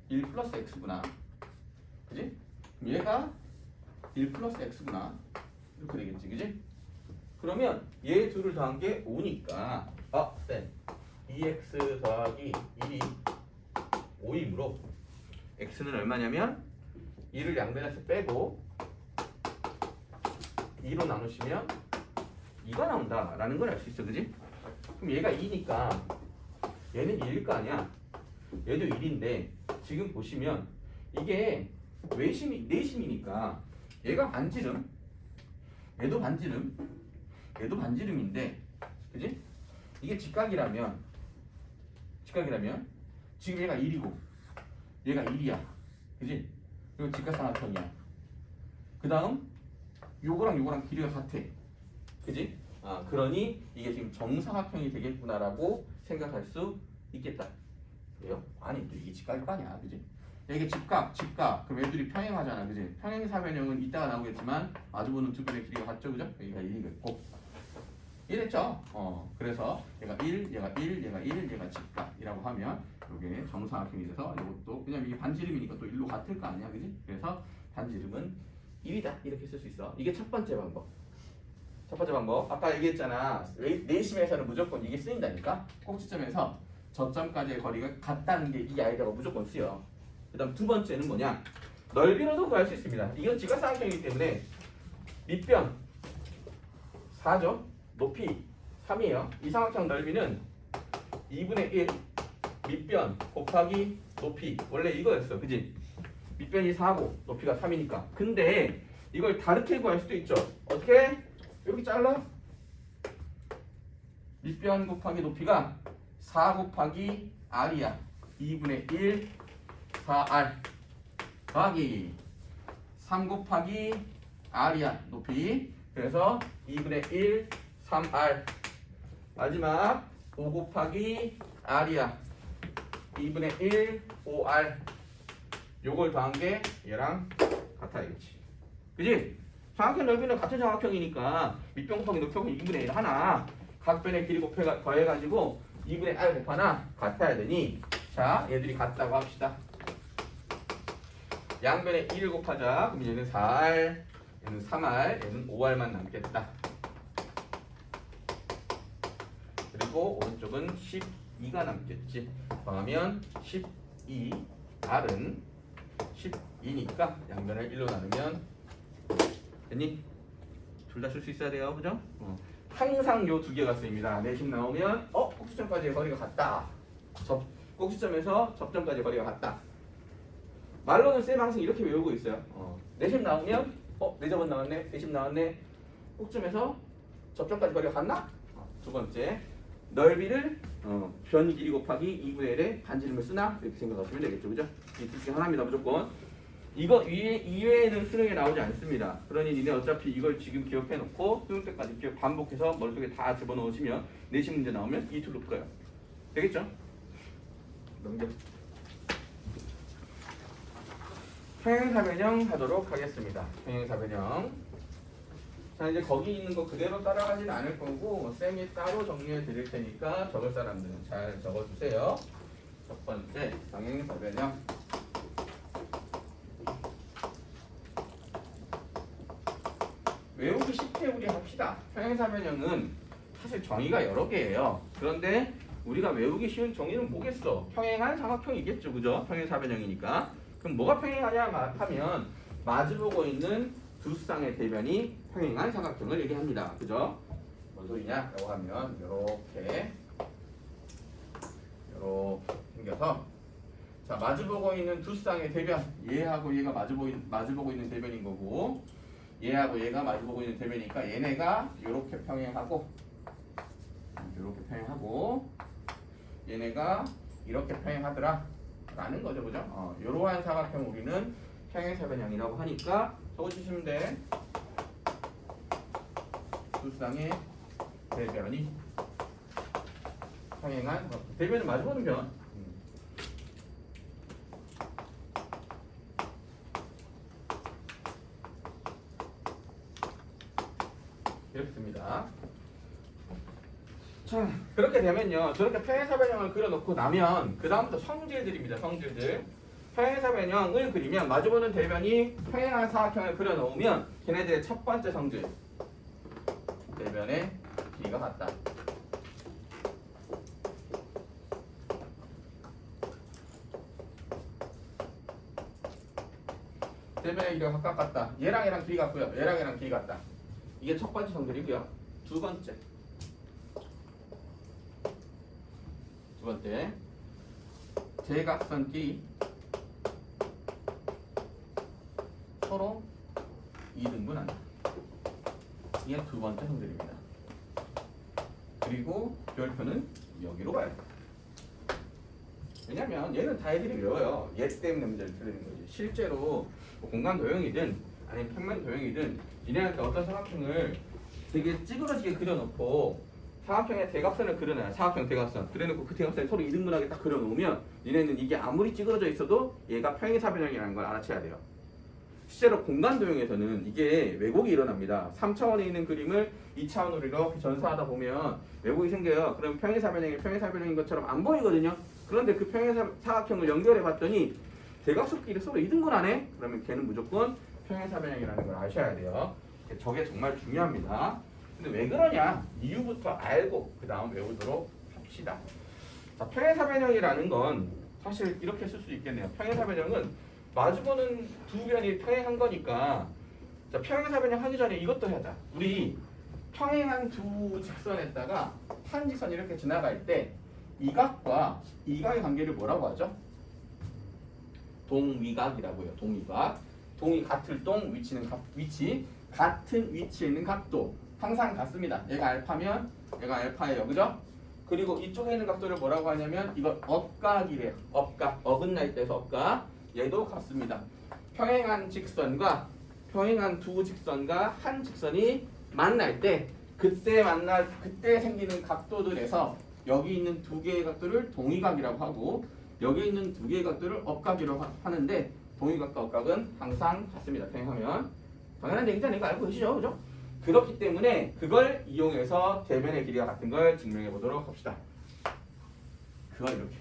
1 플러스 x구나. 그지? 그럼 얘가 1 플러스 x구나. 이렇게 되겠지. 그지? 그러면 얘 둘을 더한 게 5니까 2x 더하기 1이 5이므로 x는 얼마냐면 2를 양변에서 빼고 2로 나누시면 2가 나온다라는 걸 알 수 있어. 그지? 그럼 얘가 2니까 얘는 1일 거 아니야. 얘도 1인데 지금 보시면 이게 내심이니까 얘가 반지름, 얘도 반지름인데, 그지? 이게 직각이라면 지금 얘가 1이고 얘가 1이야, 그지? 이거 직각삼각형이야. 그 다음 요거랑 길이가 같아, 그지? 그러니 이게 지금 정사각형이 되겠구나라고 생각할 수 있겠다. 그래요? 아니 또 이게 직각일 거 아니야, 그지? 이게 직각. 그럼 얘들이 평행하잖아, 그지? 평행사변형은 이따가 나오겠지만 마주보는 두 변의 길이가 같죠, 그죠? 여기가 1이겠고. 이랬죠? 그래서 얘가 1, 얘가 1, 얘가 1, 얘가 직각이라고 하면 이게 정사각형이 돼서 이것도 왜냐면 이게 반지름이니까 또 1로 같을 거 아니야, 그지? 그래서 반지름은 1이다 이렇게 쓸 수 있어. 이게 첫 번째 방법. 아까 얘기했잖아. 내심에서는 무조건 이게 쓰인다니까. 꼭지점에서 저점까지의 거리가 같다는 게 이 아이디어가 무조건 쓰여. 그 다음 두 번째는 뭐냐? 넓이로도 구할 수 있습니다. 이건 직각삼각형이기 때문에 밑변 4죠. 높이 3이에요. 이 삼각형 넓이는 2분의 1 밑변 곱하기 높이. 원래 이거였어, 그지? 밑변이 4고 높이가 3이니까. 근데 이걸 다르게 구할 수도 있죠. 어떻게? 여기 잘라. 밑변 곱하기 높이가 4 곱하기 r이야. 2분의 1 4r 더하기 3 곱하기 r이야, 높이. 그래서 2분의 1 3r 마지막 5 곱하기 r이야. 2분의 1 5r. 요걸 더한 게 얘랑 같아야겠지, 그지? 삼각형 넓이는 같은 삼각형이니까 밑변 곱하기 높이 곱하기 2분의 1 하나, 각 변의 길이 더해가지고 2분의 r 곱하나 같아야 되니, 자 얘들이 같다고 합시다. 양변에 1을 곱하자. 그럼 얘는 4r, 얘는 3r, 얘는 5r만 남겠다. 그리고 오른쪽은 12가 남겠지. 더하면 12, r은 12니까 양변을 1로 나누면 됐니? 둘 다 쓸 수 있어야 돼요, 그죠? 항상 요 두 개가 쓰입니다. 내심 나오면 꼭지점까지의 거리가 같다. 꼭지점에서 접점까지의 거리가 같다. 말로는 쌤 항상 이렇게 외우고 있어요. 내심 나오면 내접은 나왔네, 내심 나왔네. 꼭지점에서 접점까지 거리가 같나? 두 번째, 넓이를 변 길이 곱하기 2분의 1의 반지름을 쓰나 이렇게 생각하시면 되겠죠, 그죠? 이 둘 중에 하나입니다, 무조건. 이거 이외에는 수능에 나오지 않습니다. 그러니 니네 어차피 이걸 지금 기억해 놓고 수능 때까지 기억 반복해서 머릿속에 다 집어넣으시면 내신 문제 나오면 이 툴로 풀어요. 되겠죠? 넘겨. 평행사변형 하도록 하겠습니다. 평행사변형. 자, 이제 거기 있는 거 그대로 따라가지는 않을 거고 쌤이 따로 정리해 드릴 테니까 적을 사람들은 잘 적어주세요. 첫 번째 평행사변형. 외우기 쉽게 우리 합시다. 평행사변형은 사실 정의가 여러 개예요. 그런데 우리가 외우기 쉬운 정의는 뭐겠어? 평행한 삼각형이겠죠, 그죠? 평행사변형이니까. 그럼 뭐가 평행하냐 하면 마주보고 있는 두 쌍의 대변이 평행한 삼각형을 얘기합니다, 그죠? 뭔 소리냐라고 하면 이렇게 생겨서 자 마주보고 있는 두 쌍의 대변 얘하고 얘가 마주보고 있는 대변인 거고. 얘하고 얘가 마주보고 있는 대변이니까 얘네가 이렇게 평행하고 얘네가 이렇게 평행하더라 라는 거죠, 그죠? 이러한 사각형 우리는 평행사변형이라고 하니까 적어주시면 돼. 두 쌍의 대변이 평행한 사각형. 대변은 마주보는 변. 이렇습니다. 자, 그렇게 되면요. 저렇게 평행사변형을 그려놓고 나면 그 다음부터 성질들입니다. 성질들. 평행사변형을 그리면 마주보는 대변이 평행한 사각형을 그려놓으면 걔네들의 첫 번째 성질. 대변의 길이가 같다. 대변의 길이가 각각 같다. 얘랑 얘랑 길이 같고요. 얘랑 얘랑 길이 같다. 이게 첫 번째 성질이고요. 두 번째 대각선끼리 서로 이등분한다. 이게 두 번째 성질입니다. 그리고 별표는 여기로 가야 돼. 왜냐면 얘는 다 애들이 외워요. 얘 때문에 문제를 풀리는 거지. 실제로 뭐 공간 도형이든 아니면 평면 도형이든 니네한테 어떤 삼각형을 되게 찌그러지게 그려놓고 사각형의 대각선을 그려놔요. 사각형 대각선 그려놓고 그 대각선이 서로 이등분하게 딱 그려놓으면 니네는 이게 아무리 찌그러져 있어도 얘가 평행사변형이라는 걸 알아채야 돼요. 실제로 공간 도형에서는 이게 왜곡이 일어납니다. 3차원에 있는 그림을 2차원으로 이렇게 전사하다 보면 왜곡이 생겨요. 그럼 평행사변형인 것처럼 안 보이거든요. 그런데 그 평행사각형을 연결해 봤더니 대각선끼리 서로 이등분하네? 그러면 걔는 무조건 평행사변형이라는 걸 아셔야 돼요. 저게 정말 중요합니다. 근데 왜 그러냐? 이유부터 알고 그 다음 외우도록 합시다. 자, 평행사변형이라는 건 사실 이렇게 쓸 수 있겠네요. 평행사변형은 마주보는 두 변이 평행한 거니까 자, 평행사변형 하기 전에 이것도 하자. 우리 평행한 두 직선에다가 한 직선이 이렇게 지나갈 때 이 각과 이 각의 관계를 뭐라고 하죠? 동위각이라고요. 동위각. 동이 같을 동, 위치는 위치. 같은 위치에 있는 각도 항상 같습니다. 얘가 알파면 얘가 알파예요, 그죠? 그리고 이쪽에 있는 각도를 뭐라고 하냐면 이걸 업각이래요. 업각, 어긋나 있대서 업각. 얘도 같습니다. 평행한 두 직선과 한 직선이 만날 때 그때 생기는 각도들에서 여기 있는 두 개의 각도를 동위각이라고 하고 여기 있는 두 개의 각도를 업각이라고 하는데 동위각과 업각은 항상 같습니다. 평행하면 당연한 얘기잖아요. 이거 알고 계시죠? 그죠? 그렇기 때문에 그걸 이용해서 대변의 길이가 같은 걸 증명해 보도록 합시다. 그걸 이렇게.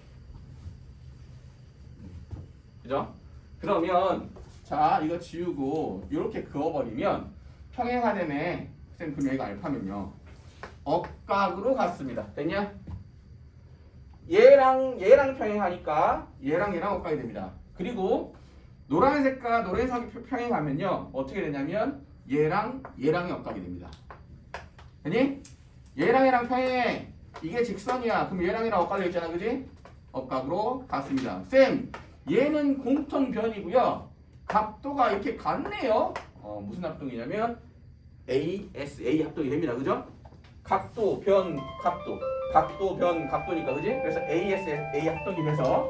그죠? 그러면 자 이거 지우고 이렇게 그어버리면 평행하되네. 쌤 그럼 얘가 알파면요. 업각으로 같습니다. 됐냐? 얘랑 평행하니까 얘랑 업각이 됩니다. 그리고 노란색과 노란색이 평행하면요 어떻게 되냐면 얘랑이 업각이 됩니다. 아니? 얘랑 평행해. 이게 직선이야. 그럼 얘랑 업각이 있잖아, 그지? 업각으로 같습니다. 쌤, 얘는 공통변이고요. 각도가 이렇게 같네요. 무슨 합동이냐면 ASA 합동이 됩니다, 그죠? 각도, 변, 각도. 각도, 변, 각도니까 그지? 그래서 AS, A 합동이 돼서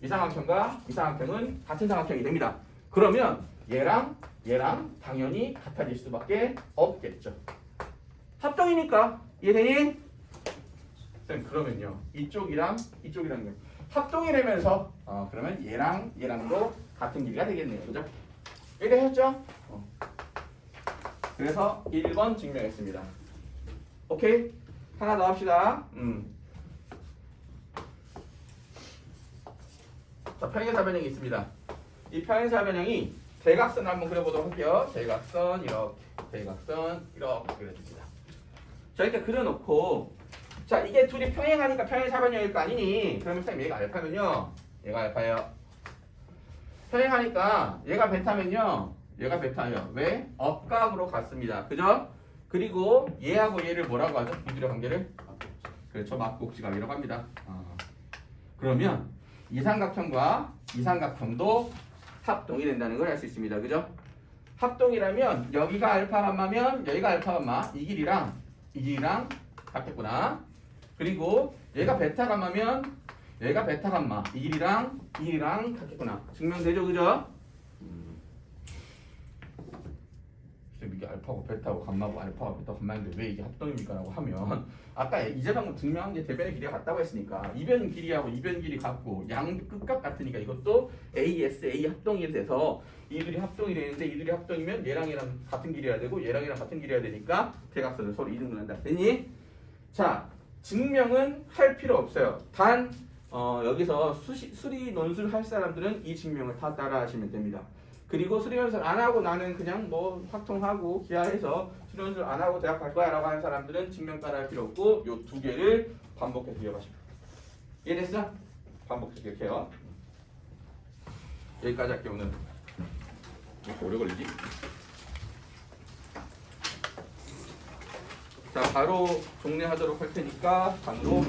이 삼각형과 이 삼각형은 같은 삼각형이 됩니다. 그러면 얘랑 당연히 같아질 수밖에 없겠죠. 합동이니까 이해되니? 쌤 그러면요 이쪽이랑 거 합동이 되면서 그러면 얘랑도 같은 길이가 되겠네요. 그죠? 이해되셨죠? 그래서 1번 증명했습니다. 오케이? 하나 더 합시다. 자, 평행사변형이 있습니다. 이 평행사변형이 대각선 한번 그려보도록 할게요. 대각선 이렇게 그려줍니다. 자, 이렇게 그려놓고 자, 이게 둘이 평행하니까 평행사변형일 거 아니니? 그러면 쌤 얘가 알파면요. 얘가 알파예요. 평행하니까 얘가 베타면요. 얘가 베타예요. 왜? 업각으로 갔습니다. 그죠? 그리고 얘하고 얘를 뭐라고 하죠? 이 둘의 관계를? 그렇죠. 막복지각이라고 합니다. 그러면 이 삼각형과 이 삼각형도 합동이 된다는 걸 알 수 있습니다. 그죠? 합동이라면 여기가 알파 감마면 여기가 알파 감마 이 길이랑 같겠구나. 그리고 얘가 베타 감마면 얘가 베타 감마 이 길이랑 같겠구나. 증명되죠? 그죠? 이게 알파고 베타고 감마고 알파고 베타 감마인데 왜 이게 합동입니까? 라고 하면 아까 이제 방금 증명한 게 대변의 길이가 같다고 했으니까 이변 길이하고 이변 길이 같고 양 끝값 같으니까 이것도 AS, A 합동이 돼서 이들이 합동이 되는데 이들이 합동이면 얘랑 같은 길이어야 되고 얘랑 같은 길이어야 되니까 대각선을 서로 이등분한다. 됐니? 자, 증명은 할 필요 없어요. 단 여기서 수리 논술 할 사람들은 이 증명을 다 따라 하시면 됩니다. 그리고 수리 논술 안 하고 나는 그냥 뭐 확통하고 기하해서 수리 논술 안 하고 대학 갈 거야 라고 하는 사람들은 증명 따라 할 필요 없고 요 두 개를 반복해서 이어가시면 이해됐어? 반복해서 이렇게 해요. 여기까지 할게요. 오늘 이렇게 오래 걸리지? 자, 바로 정리하도록 할 테니까 방으로